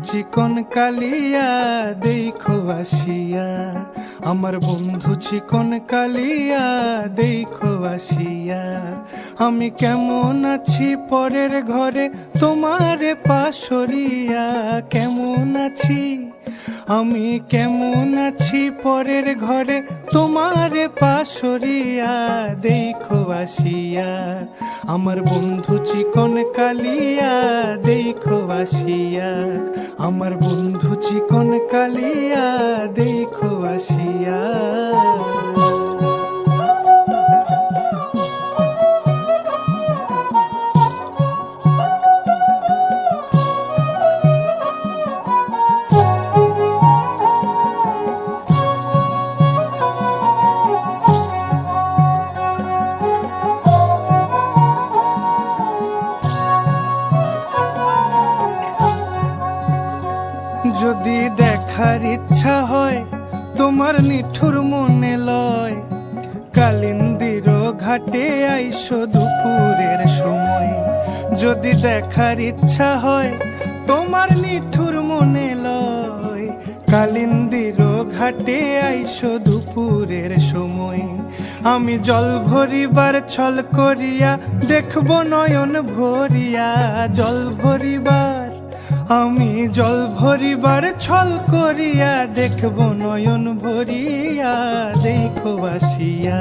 চিকন কালিয়া দেখো আসিয়া, আমার বন্ধু চিকন কালিয়া দেখো আসিয়া। আমি কেমন আছি পরের ঘরে তোমারে পাশরিয়া, কেমন আছি আমি কেমন আছি পরের ঘরে তোমারে পাশরিয়া দেখো আসিয়া। আমার বন্ধু চিকন কালিয়া দেখো আসিয়া, আমার বন্ধু চিকন কালিয়া দেখো আসিয়া। যদি দেখার ইচ্ছা হয় তোমার নিঠুর মনে লয়, কালিন্দির ঘাটে আইসো দুপুরের সময়। যদি দেখার ইচ্ছা হয় তোমার নিঠুর মনে লয়, কালিন্দির ঘাটে আইসো দুপুরের সময়। আমি জল ভরিবার ছল করিয়া দেখব নয়ন ভরিয়া, জল ভরিবার আমি জল ভরিবার ছল করিয়া দেখব নয়ন ভরিয়া দেখো আসিয়া।